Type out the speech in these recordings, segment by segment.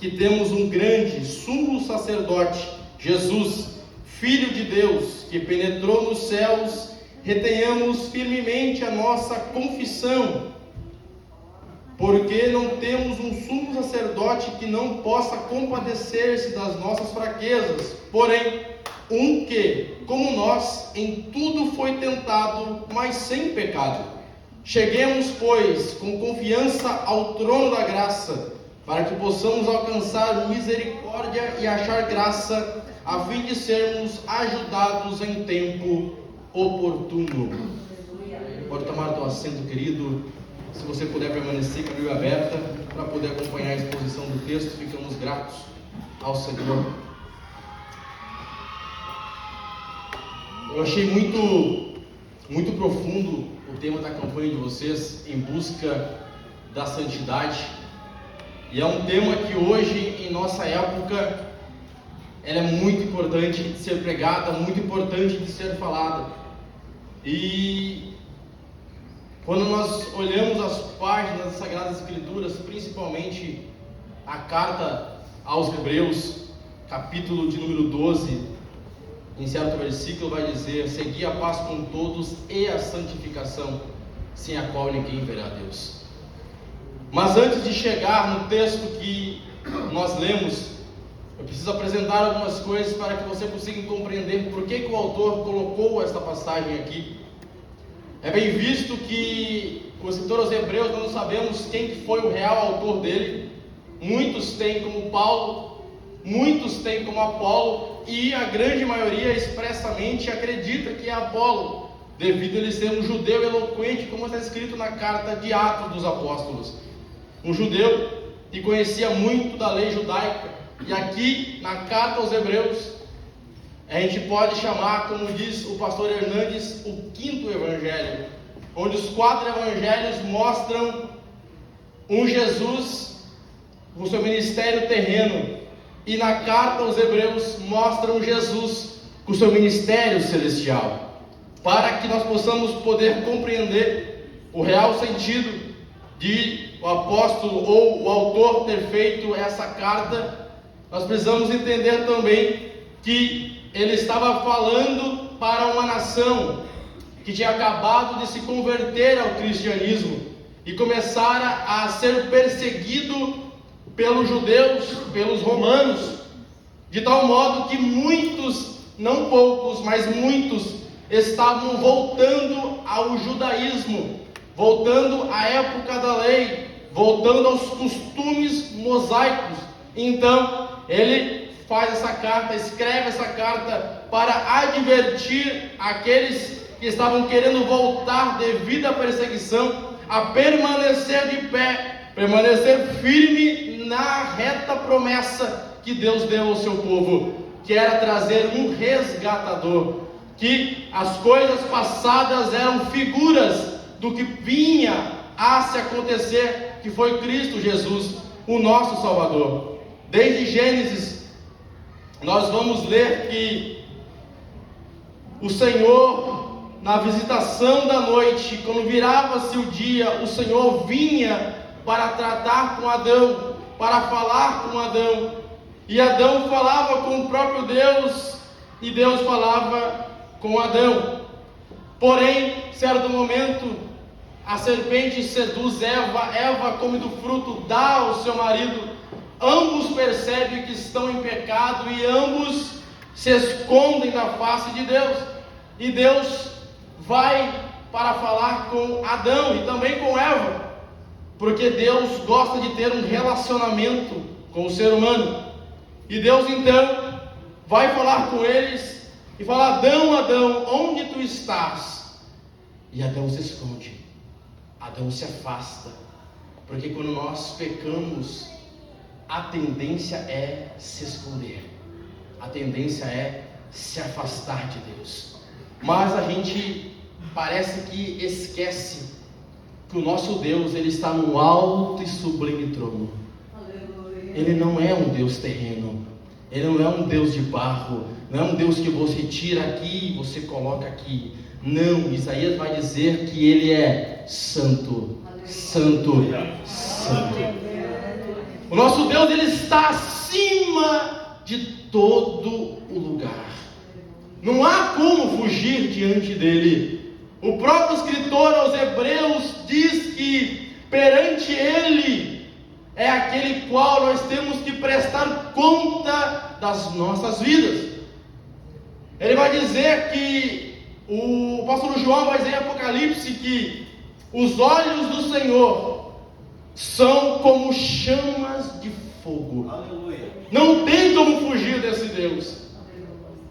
que temos um grande sumo sacerdote, Jesus, Filho de Deus, que penetrou nos céus, retenhamos firmemente a nossa confissão, porque não temos um sumo sacerdote que não possa compadecer-se das nossas fraquezas, porém, um que, como nós, em tudo foi tentado, mas sem pecado. Cheguemos, pois, com confiança ao trono da graça, para que possamos alcançar misericórdia e achar graça, a fim de sermos ajudados em tempo oportuno. Pode tomar teu assento, querido. Se você puder permanecer com a Bíblia aberta, para poder acompanhar a exposição do texto, ficamos gratos ao Senhor. Eu achei muito profundo o tema da campanha de vocês, em busca da santidade. E é um tema que hoje, em nossa época, ela é muito importante de ser pregada, muito importante de ser falada. E quando nós olhamos as páginas das Sagradas Escrituras, principalmente a carta aos Hebreus, capítulo de número 12, em certo versículo vai dizer: segui a paz com todos e a santificação, sem a qual ninguém verá a Deus. Mas antes de chegar no texto que nós lemos, eu preciso apresentar algumas coisas para que você consiga compreender por que o autor colocou esta passagem aqui. É bem visto que o escritor aos Hebreus, nós não sabemos quem que foi o real autor dele. Muitos têm como Paulo, muitos têm como Apolo, e a grande maioria expressamente acredita que é Apolo, devido a ele ser um judeu eloquente, como está escrito na carta de Atos dos Apóstolos. Um judeu que conhecia muito da lei judaica. E aqui na carta aos Hebreus, a gente pode chamar, como diz o pastor Hernandes, o quinto evangelho, onde os 4 evangelhos mostram um Jesus com seu ministério terreno, e na carta aos Hebreus mostram Jesus com seu ministério celestial, para que nós possamos poder compreender o real sentido de o apóstolo ou o autor ter feito essa carta. Nós precisamos entender também que ele estava falando para uma nação que tinha acabado de se converter ao cristianismo e começara a ser perseguido pelos judeus, pelos romanos, de tal modo que muitos, não poucos, mas muitos, estavam voltando ao judaísmo, voltando à época da lei, voltando aos costumes mosaicos. Então, ele faz essa carta, escreve essa carta para advertir aqueles que estavam querendo voltar devido à perseguição, a permanecer de pé, permanecer firme na reta promessa que Deus deu ao seu povo, que era trazer um resgatador, que as coisas passadas eram figuras do que vinha a se acontecer, que foi Cristo Jesus, o nosso Salvador. Desde Gênesis, nós vamos ler que o Senhor, na visitação da noite, quando virava-se o dia, o Senhor vinha para tratar com Adão, para falar com Adão, e Adão falava com o próprio Deus, e Deus falava com Adão. Porém, certo momento, a serpente seduz Eva, Eva come do fruto, dá ao seu marido, ambos percebem que estão em pecado e ambos se escondem da face de Deus, e Deus vai para falar com Adão e também com Eva, porque Deus gosta de ter um relacionamento com o ser humano, e Deus então vai falar com eles e fala: Adão, Adão, onde tu estás? E Adão se esconde, Adão se afasta, porque quando nós pecamos, a tendência é se esconder, a tendência é se afastar de Deus. Mas a gente parece que esquece que o nosso Deus, ele está no alto e sublime trono. Aleluia. Ele não é um Deus terreno, ele não é um Deus de barro, não é um Deus que você tira aqui e você coloca aqui. Não, Isaías vai dizer que ele é santo, santo, santo. O nosso Deus, ele está de todo o lugar. Não há como fugir diante dele. O próprio escritor aos Hebreus diz que perante ele é aquele qual nós temos que prestar conta das nossas vidas. Ele vai dizer que, o apóstolo João vai dizer em Apocalipse que os olhos do Senhor são como chamas de fogo. Aleluia. Não tem como fugir desse Deus.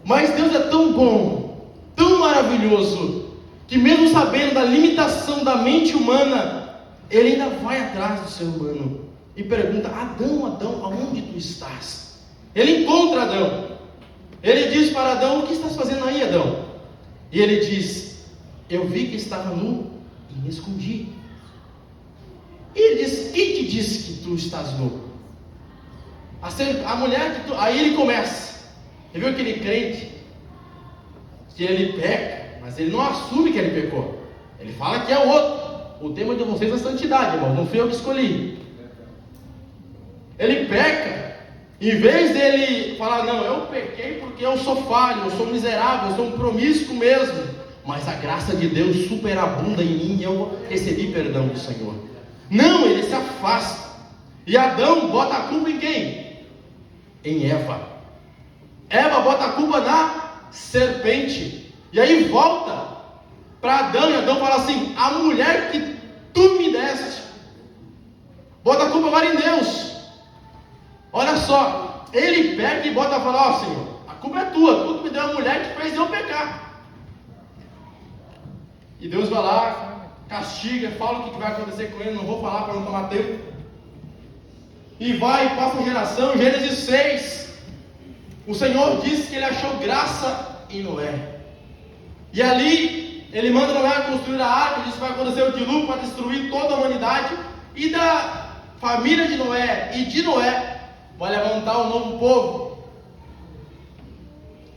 Mas Deus é tão bom, tão maravilhoso, que mesmo sabendo da limitação da mente humana, Ele ainda vai atrás do ser humano e pergunta: Adão, Adão, aonde tu estás? Ele encontra Adão. Ele diz para Adão: o que estás fazendo aí, Adão? E ele diz: eu vi que estava nu e me escondi. E ele diz: quem te disse que tu estás nu? A mulher que tu... Aí ele começa. Você viu aquele crente que ele peca, mas ele não assume que ele pecou. Ele fala que é o outro. O tema de vocês é santidade, irmão. Não fui eu que escolhi. Ele peca. Em vez dele falar: não, eu pequei porque eu sou falho, eu sou miserável, eu sou um promíscuo mesmo, mas a graça de Deus superabunda em mim e eu recebi perdão do Senhor. Não, ele se afasta. E Adão bota a culpa em quem? Em Eva. Eva bota a culpa na serpente. E aí volta para Adão, e Adão fala assim: a mulher que tu me deste. Bota a culpa agora em Deus. Olha só, ele pega e bota a falar: ó, Senhor, a culpa é tua, tu me deu a mulher que fez eu pecar. E Deus vai lá, castiga, fala o que vai acontecer com ele, não vou falar para não tomar tempo. E vai, passa a geração. Gênesis 6, o Senhor disse que ele achou graça em Noé. E ali, ele manda Noé construir a arca, diz que vai acontecer o dilúvio para destruir toda a humanidade. E da família de Noé e de Noé vai levantar um novo povo.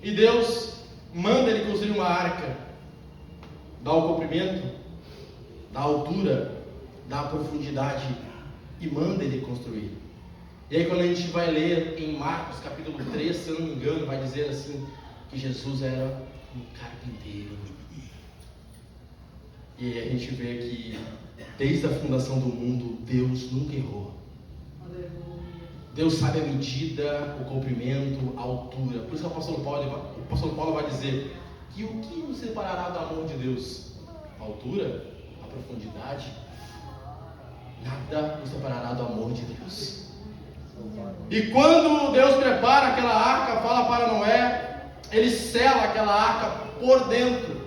E Deus manda ele construir uma arca, dá o comprimento, dá a altura, dá a profundidade, e manda ele construir. E aí quando a gente vai ler em Marcos capítulo 3, se eu não me engano, vai dizer assim, que Jesus era um carpinteiro. E aí a gente vê que desde a fundação do mundo, Deus nunca errou. Deus sabe a medida, o comprimento, a altura. Por isso que o apóstolo Paulo vai dizer que o que nos separará do amor de Deus? A altura? A profundidade? Nada nos separará do amor de Deus. E quando Deus prepara aquela arca, fala para Noé, ele sela aquela arca por dentro.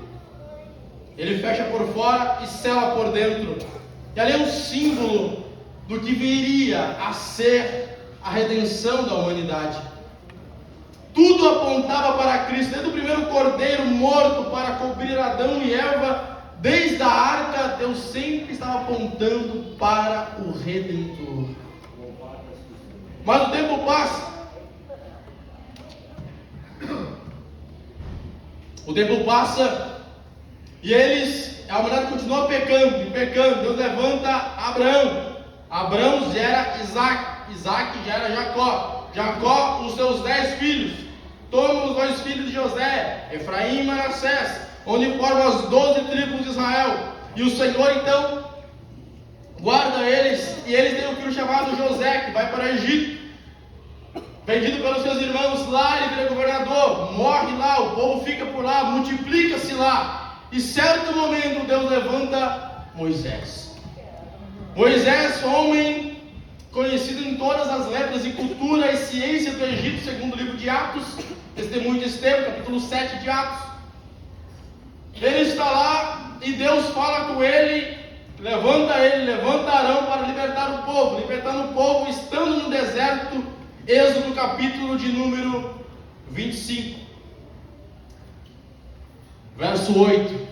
Ele fecha por fora e sela por dentro. E ali é um símbolo do que viria a ser a redenção da humanidade. Tudo apontava para Cristo, desde o primeiro cordeiro morto para cobrir Adão e Eva, desde a arca, Deus sempre estava apontando para o Redentor. Mas o tempo passa. O tempo passa e a humanidade continua pecando e pecando. Deus levanta Abraão. Abraão gera Isaac. Isaac gera Jacó. Jacó, os seus 10 filhos. Toma os 2 filhos de José, Efraim e Manassés, onde formam as 12 tribos de Israel. E o Senhor então guarda eles, e eles têm um filho chamado José, que vai para o Egito. Vendido pelos seus irmãos lá, ele vira governador, morre lá, o povo fica por lá, multiplica-se lá. E certo momento Deus levanta Moisés. Moisés, homem conhecido em todas as letras e cultura e ciência do Egito, segundo o livro de Atos, testemunho de Estevão, capítulo 7 de Atos. Ele está lá e Deus fala com ele, levanta Arão para libertar o povo. Libertando o povo, estando no deserto, Êxodo capítulo de número 25. Verso 8.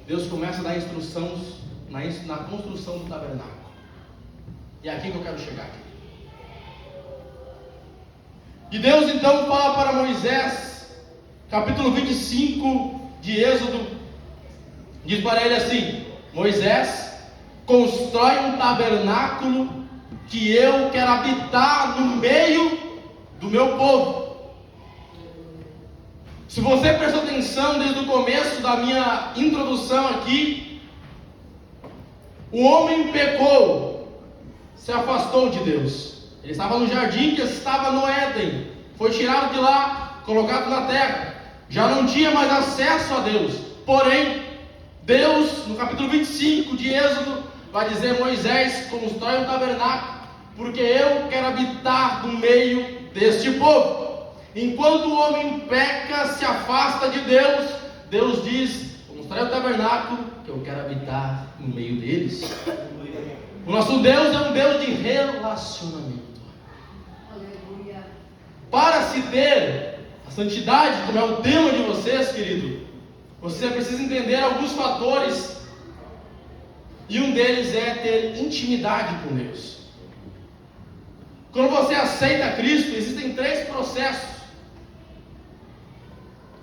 Deus começa a dar instruções na construção do tabernáculo. E é aqui que eu quero chegar. E Deus então fala para Moisés, capítulo 25 de Êxodo, diz para ele assim: Moisés, constrói um tabernáculo que eu quero habitar no meio do meu povo. Se você prestou atenção desde o começo da minha introdução aqui, o homem pecou, se afastou de Deus. Ele estava no jardim que estava no Éden, foi tirado de lá, colocado na terra, já não tinha mais acesso a Deus. Porém, Deus, no capítulo 25 de Êxodo, vai dizer: Moisés, constrói um tabernáculo, porque eu quero habitar no meio deste povo. Enquanto o homem peca, se afasta de Deus, Deus diz: constrói um tabernáculo, que eu quero habitar no meio deles. O nosso Deus é um Deus de relacionamento. Para se ter a santidade, como é o tema de vocês, querido, você precisa entender alguns fatores, e um deles é ter intimidade com Deus. Quando você aceita Cristo, existem 3 processos.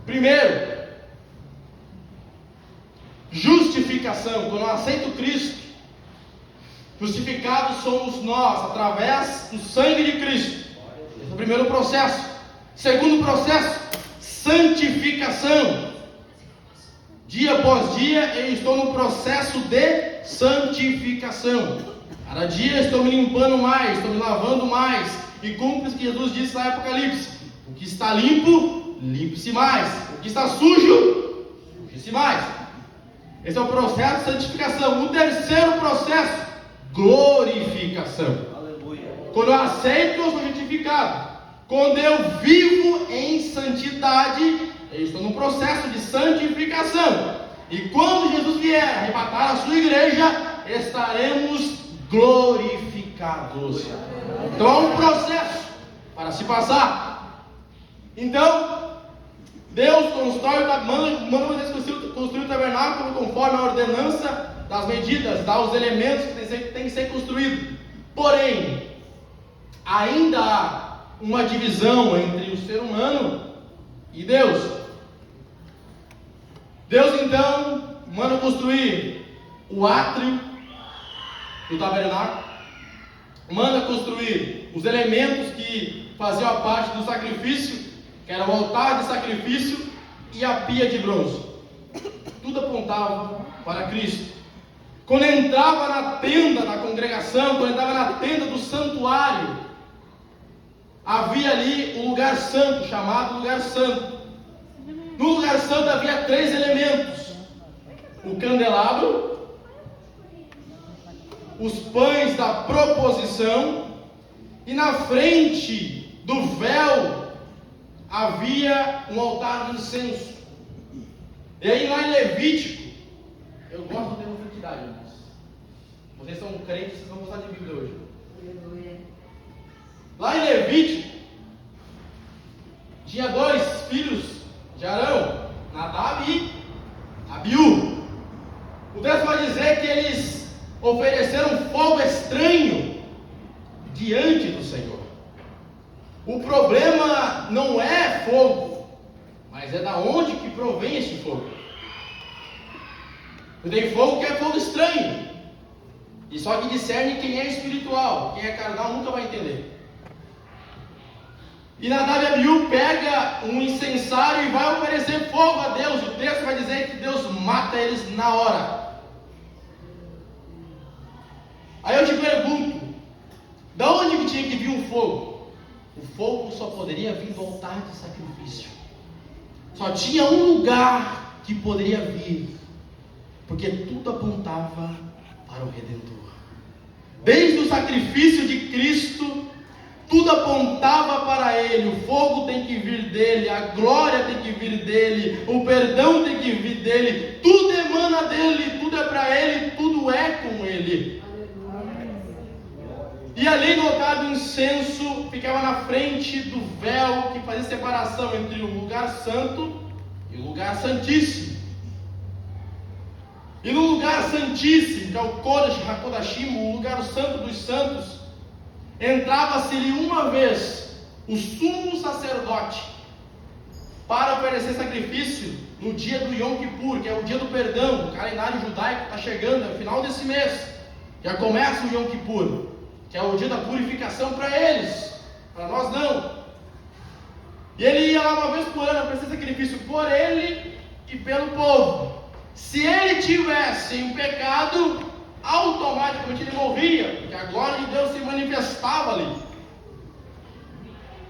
Primeiro, justificação. Quando eu aceito Cristo, justificados somos nós, através do sangue de Cristo. Esse é o primeiro processo. Segundo processo, santificação. Dia após dia eu estou no processo de santificação. Cada dia estou me limpando mais, estou me lavando mais, e cumpre o que Jesus disse na Apocalipse: o que está limpo, limpe-se mais; o que está sujo, suje-se mais. Esse é o processo de santificação. O terceiro processo, glorificação. Aleluia. Quando eu aceito, eu sou justificado. Quando eu vivo em santidade, eu estou no processo de santificação. E quando Jesus vier arrebatar a sua igreja, estaremos glorificados. Então há um processo para se passar. Então, Deus manda vocês construir o tabernáculo conforme a ordenança das medidas, dá os elementos que tem que ser construído. Porém, ainda há uma divisão entre o ser humano e Deus. Deus então manda construir o átrio do tabernáculo, manda construir os elementos que faziam a parte do sacrifício, que era o altar de sacrifício e a pia de bronze. Tudo apontava para Cristo. Quando entrava na tenda da congregação, quando entrava na tenda do santuário, havia ali um lugar santo, chamado lugar santo. No lugar santo havia 3 elementos: o candelabro, os pães da proposição, e na frente do véu havia um altar de incenso. E aí lá em Levítico, eu gosto de ter profundidade, irmãos. Vocês são crentes, vocês vão gostar de Bíblia hoje. Lá em Levítico, tinha 2 filhos de Arão, Nadab e Abiú. O texto vai dizer que eles ofereceram fogo estranho diante do Senhor. O problema não é fogo, mas é da onde que provém esse fogo. Tem fogo que é fogo estranho, e só que discerne quem é espiritual. Quem é carnal nunca vai entender. E Nadab e Abiú pega um incensário e vai oferecer fogo a Deus. O texto vai dizer que Deus mata eles na hora. Aí eu te pergunto, da onde que tinha que vir um fogo? O fogo só poderia vir do altar de sacrifício. Só tinha um lugar que poderia vir, porque tudo apontava para o Redentor. Desde o sacrifício de Cristo, tudo apontava para Ele. O fogo tem que vir dele, a glória tem que vir dele, o perdão tem que vir dele. Tudo emana dele, tudo é para Ele, tudo é com Ele. E ali no altar do incenso ficava na frente do véu que fazia separação entre o lugar santo e o lugar santíssimo. E no lugar santíssimo, que é o Kodesh HaKodashim, o lugar santo dos santos, entrava-se-lhe uma vez o sumo sacerdote para oferecer sacrifício no dia do Yom Kippur, que é o dia do perdão. O calendário judaico está chegando, é o final desse mês, já começa o Yom Kippur, que é o dia da purificação para eles, para nós não. E ele ia lá uma vez por ano para ser sacrifício por ele e pelo povo. Se ele tivesse um pecado, automaticamente ele morria, porque a glória de Deus se manifestava ali.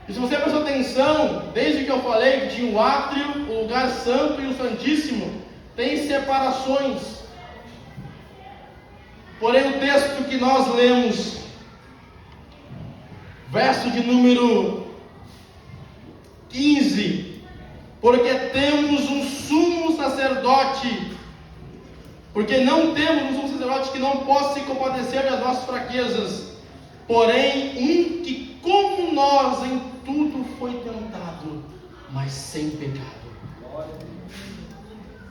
E se você prestou atenção, desde que eu falei que tinha o átrio, o lugar santo e o santíssimo, tem separações. Porém, o texto que nós lemos, verso de número 15, porque temos um sumo sacerdote, porque não temos um sumo sacerdote que não possa se compadecer das nossas fraquezas, porém um que como nós em tudo foi tentado, mas sem pecado.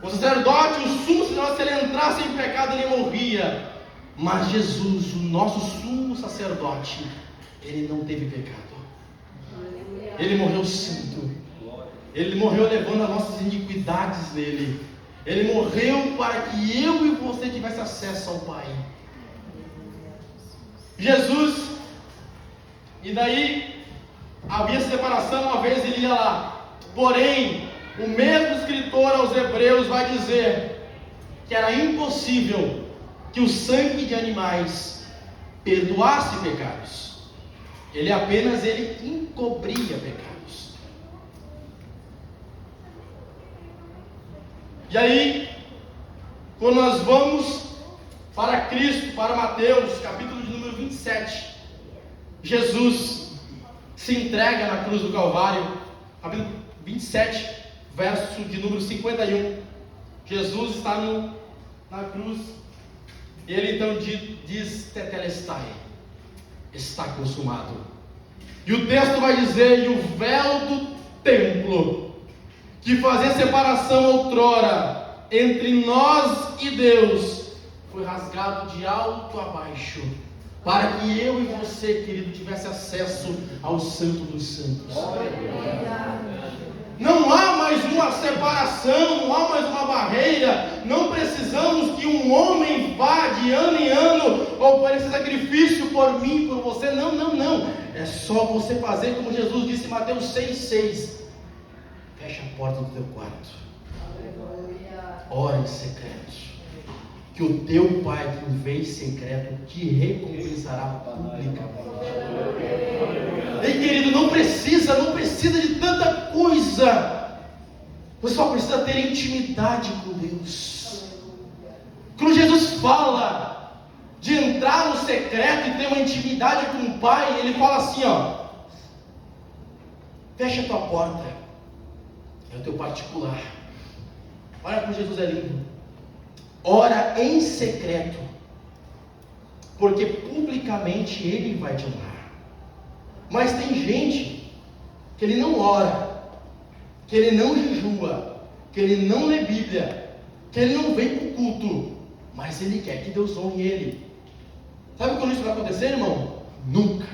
O sacerdote, o sumo sacerdote, se ele entrasse em pecado, ele morria. Mas Jesus, o nosso sumo sacerdote, ele não teve pecado. Ele morreu santo. Ele morreu levando as nossas iniquidades nele. Ele morreu para que eu e você tivesse acesso ao Pai. Jesus, e daí havia separação, uma vez ele ia lá. Porém, o mesmo escritor aos Hebreus vai dizer que era impossível que o sangue de animais perdoasse pecados. Ele encobria pecados. E aí, quando nós vamos para Cristo, para Mateus, capítulo de número 27, Jesus se entrega na cruz do Calvário, capítulo 27, verso de número 51. Jesus está na cruz, e ele então diz tetelestai, está consumado. E o texto vai dizer: e o véu do templo, que fazia separação outrora entre nós e Deus, foi rasgado de alto a baixo, para que eu e você, querido, tivesse acesso ao Santo dos Santos. Não há mais uma separação, não há mais uma barreira. Não precisamos que um homem vá de ano em ano oferecer sacrifício por mim, por você. Não. É só você fazer como Jesus disse em Mateus 6,6. Fecha a porta do teu quarto. Ora em secreto, que o teu Pai que vê em secreto te recompensará publicamente. Ei, querido, não precisa de tanta coisa. Você só precisa ter intimidade com Deus. Quando Jesus fala de entrar no secreto e ter uma intimidade com o Pai, ele fala assim, fecha a tua porta, é o teu particular. Olha como Jesus é lindo. Ora em secreto, porque publicamente ele vai te honrar. Mas tem gente que ele não ora, que ele não jejua, que ele não lê Bíblia, que ele não vem para o culto, mas ele quer que Deus honre ele. Sabe quando isso vai acontecer, irmão? Nunca.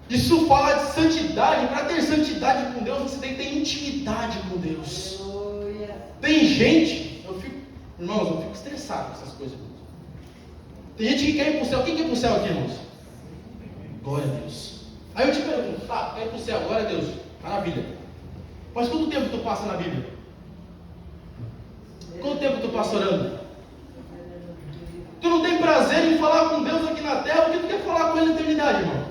Isso fala de santidade. Para ter santidade com Deus, você tem que ter intimidade com Deus. Tem gente, eu fico estressado com essas coisas. Tem gente que quer ir para o céu. Quem quer ir para o céu aqui, irmãos? Glória a Deus. Aí eu te pergunto, quer ir para o céu? Glória a Deus, maravilha. Mas quanto tempo tu passa na Bíblia? Quanto tempo tu passa orando? Tu não tem prazer em falar com Deus aqui na terra, o que tu quer falar com Ele na eternidade, irmão?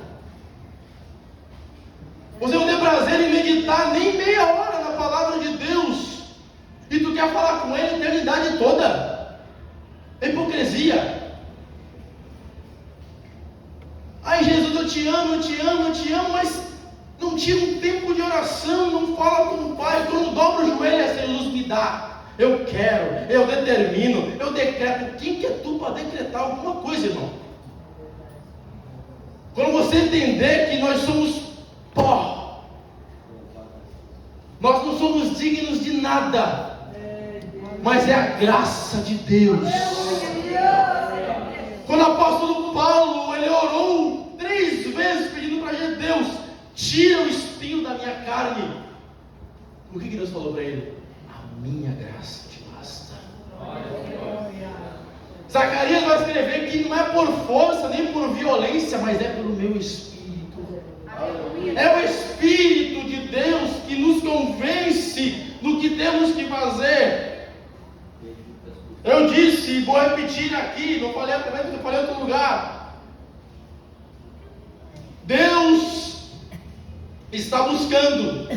Você não tem prazer em meditar nem meia hora na palavra de Deus, e tu quer falar com Ele a eternidade toda? É hipocrisia. Ai, Jesus, eu te amo, mas não tira um tempo de oração, não fala com o Pai. Tu não dobra o joelho, assim, Jesus me dá. Eu quero, eu determino, eu decreto. Quem que é tu para decretar alguma coisa, irmão? Quando você entender que nós somos pó, nós não somos dignos de nada, mas é a graça de Deus. Quando o apóstolo Paulo, ele orou 3 vezes pedindo para Deus, tira o espinho da minha carne. O que Deus falou para ele? A minha graça te basta. Zacarias vai escrever que não é por força nem por violência, mas é pelo meu Espírito. É o Espírito convence do que temos que fazer. Eu disse, vou repetir aqui, não falei também, eu falei em outro lugar. Deus está buscando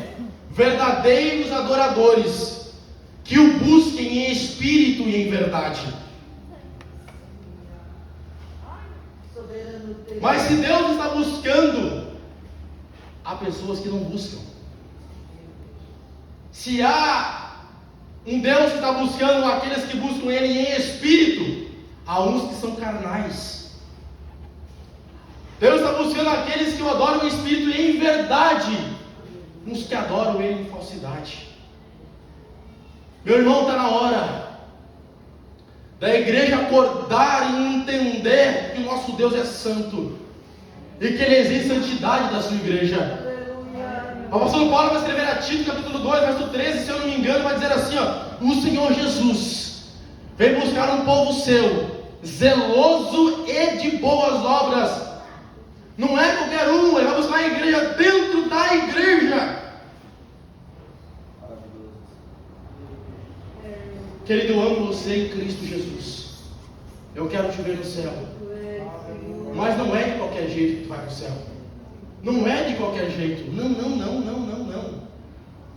verdadeiros adoradores que o busquem em espírito e em verdade. Mas se Deus está buscando, há pessoas que não buscam. Se há um Deus que está buscando aqueles que buscam Ele em espírito, há uns que são carnais. Deus está buscando aqueles que o adoram em espírito e em verdade, uns que adoram Ele em falsidade. Meu irmão, está na hora da igreja acordar e entender que o nosso Deus é santo e que Ele exige santidade da sua igreja. O apóstolo Paulo vai escrever a Tito, capítulo 2, verso 13, se eu não me engano, vai dizer assim, o Senhor Jesus veio buscar um povo seu, zeloso e de boas obras. Não é qualquer um, Ele vai buscar a igreja dentro da igreja. Querido, eu amo você em Cristo Jesus. Eu quero te ver no céu. Mas não é de qualquer jeito que tu vai para o céu. Não é de qualquer jeito. Não.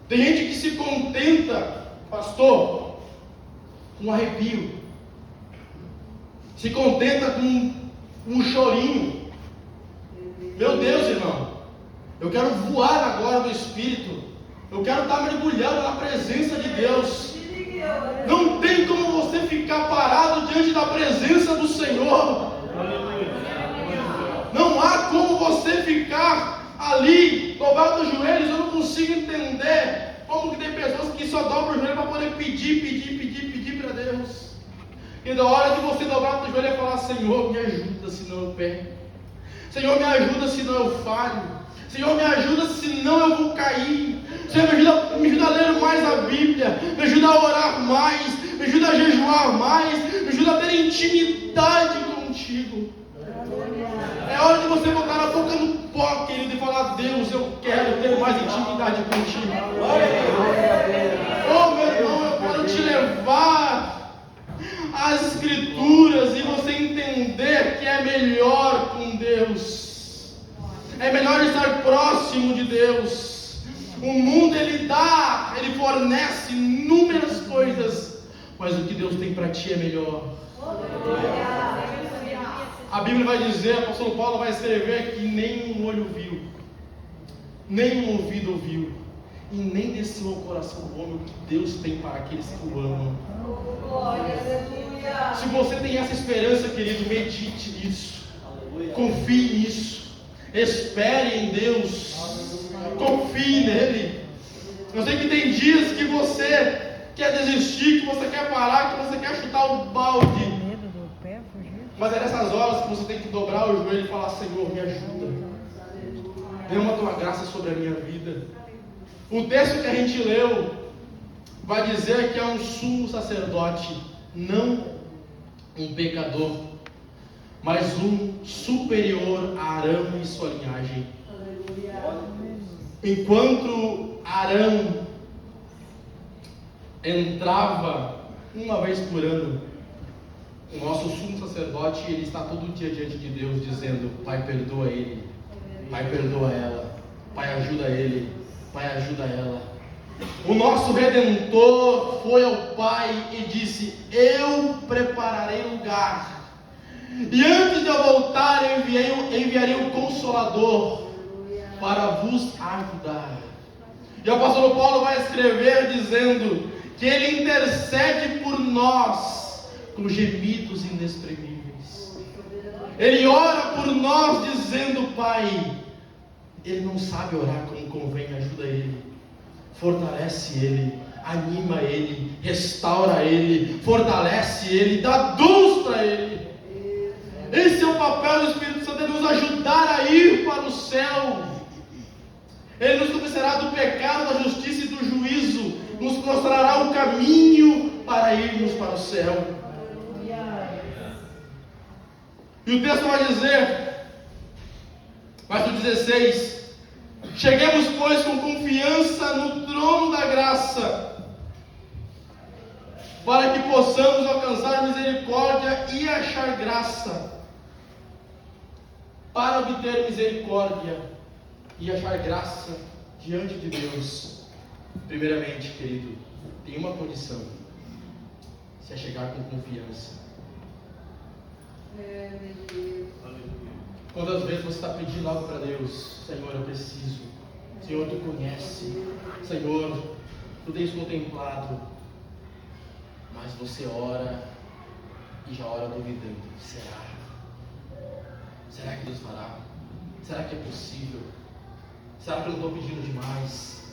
Tem gente que se contenta, pastor, com um arrepio. Se contenta com um chorinho. Meu Deus, irmão. Eu quero voar agora no Espírito. Eu quero estar mergulhado na presença de Deus. Não tem como você ficar parado diante da presença do Senhor. Não há como você ficar ali, dobrado os joelhos. Eu não consigo entender como que tem pessoas que só dobram o joelho para poder pedir para Deus. E da hora de você dobrar o joelho e falar, Senhor, me ajuda, senão eu perco. Senhor, me ajuda, senão eu falho. Senhor, me ajuda, senão eu vou cair. Senhor, me ajuda a ler mais a Bíblia, me ajuda a orar mais, me ajuda a jejuar mais, me ajuda a ter intimidade contigo. É hora de você botar a boca no pó, querido, e falar, Deus, eu quero ter mais intimidade contigo. Oh, meu irmão, eu quero te levar às Escrituras e você entender que é melhor com Deus. É melhor estar próximo de Deus. O mundo ele fornece inúmeras coisas, mas o que Deus tem para ti é melhor. A Bíblia vai dizer, o apóstolo Paulo vai escrever que nem um olho viu, nem um ouvido ouviu, e nem desceu ao coração do homem o que Deus tem para aqueles que o amam. Se você tem essa esperança, querido, medite nisso, confie nisso, espere em Deus, confie nele. Eu sei que tem dias que você quer desistir, que você quer parar, que você quer chutar o balde. Mas é nessas horas que você tem que dobrar o joelho e falar, Senhor, me ajuda. Derrama a tua graça sobre a minha vida. O texto que a gente leu vai dizer que é um sumo sacerdote, não um pecador, mas um superior a Arão e sua linhagem. Enquanto Arão entrava uma vez por ano, o nosso sumo sacerdote, ele está todo dia diante de Deus dizendo, Pai, perdoa ele, Pai, perdoa ela, Pai, ajuda ele, Pai, ajuda ela. O nosso Redentor foi ao Pai e disse, eu prepararei lugar, e antes de eu voltar enviarei o Consolador para vos ajudar. E o apóstolo Paulo vai escrever dizendo que ele intercede por nós com gemidos inexprimíveis. Ele ora por nós dizendo, Pai, ele não sabe orar como convém, ajuda ele, fortalece ele, anima ele, restaura ele, fortalece ele, dá dons para ele. Esse é o papel do Espírito Santo, é nos ajudar a ir para o céu. Ele nos convencerá do pecado, da justiça e do juízo, nos mostrará o caminho para irmos para o céu. E o texto vai dizer, verso 16, Cheguemos, pois, com confiança no trono da graça, para que possamos alcançar misericórdia e achar graça, para obter misericórdia e achar graça diante de Deus. Primeiramente, querido, tem uma condição: se é chegar com confiança. Quantas vezes você está pedindo algo para Deus? Senhor, eu preciso. Senhor, tu conhece. Senhor, tu tens contemplado. Mas você ora e já ora duvidando. Será? Será que Deus fará? Será que é possível? Será que eu não estou pedindo demais?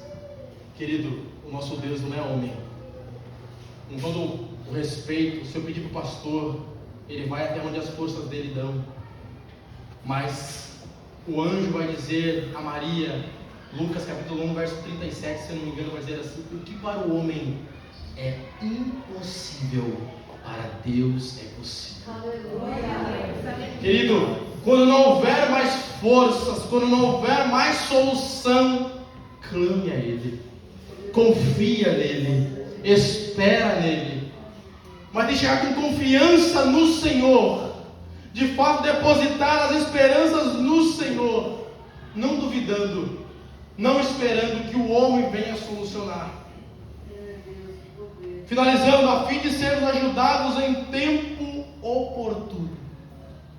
Querido, o nosso Deus não é homem. Com todo o respeito, se eu pedir para o pastor, ele vai até onde as forças dele dão. Mas o anjo vai dizer a Maria, Lucas capítulo 1, verso 37, se eu não me engano, vai dizer assim: o que para o homem é impossível, para Deus é possível. Querido, quando não houver mais forças, quando não houver mais solução, clame a Ele, confia nele, espera nele, mas de chegar com confiança no Senhor, de fato depositar as esperanças no Senhor, não duvidando, não esperando que o homem venha solucionar. Finalizando, a fim de sermos ajudados em tempo oportuno.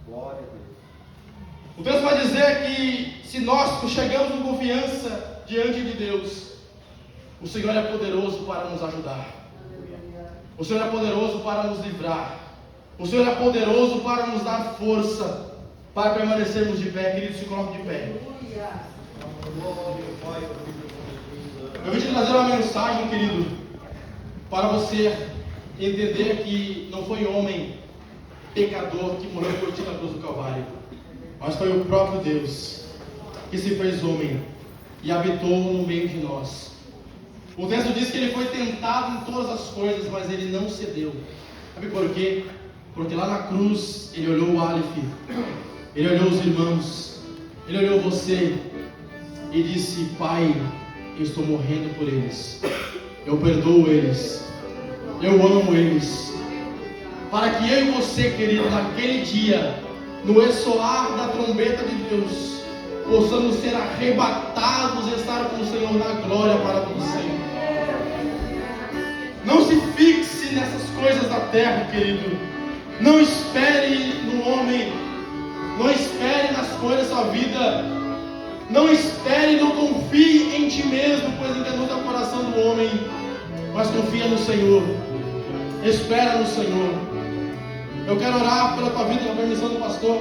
Glória a Deus. O texto vai dizer que se nós chegamos com confiança diante de Deus, o Senhor é poderoso para nos ajudar. O Senhor é poderoso para nos livrar. O Senhor é poderoso para nos dar força para permanecermos de pé. Queridos, se coloquem de pé. Eu vim te trazer uma mensagem, querido, para você entender que não foi homem pecador que morreu por ti na cruz do Calvário, mas foi o próprio Deus que se fez homem e habitou no meio de nós. O texto diz que ele foi tentado em todas as coisas, mas ele não cedeu. Sabe por quê? Porque lá na cruz ele olhou o Aleph, ele olhou os irmãos, ele olhou você e disse: Pai, eu estou morrendo por eles, eu perdoo eles, eu amo eles, para que eu e você, querido, naquele dia, no ressoar da trombeta de Deus, possamos ser arrebatados e estar com o Senhor na glória para você. Não se fixe nessas coisas da terra, querido. Não espere no homem, não espere nas coisas da sua vida, não espere, não confie em ti mesmo, pois enganoso é o coração do homem, mas confia no Senhor, espera no Senhor. Eu quero orar pela tua vida, com a permissão do pastor.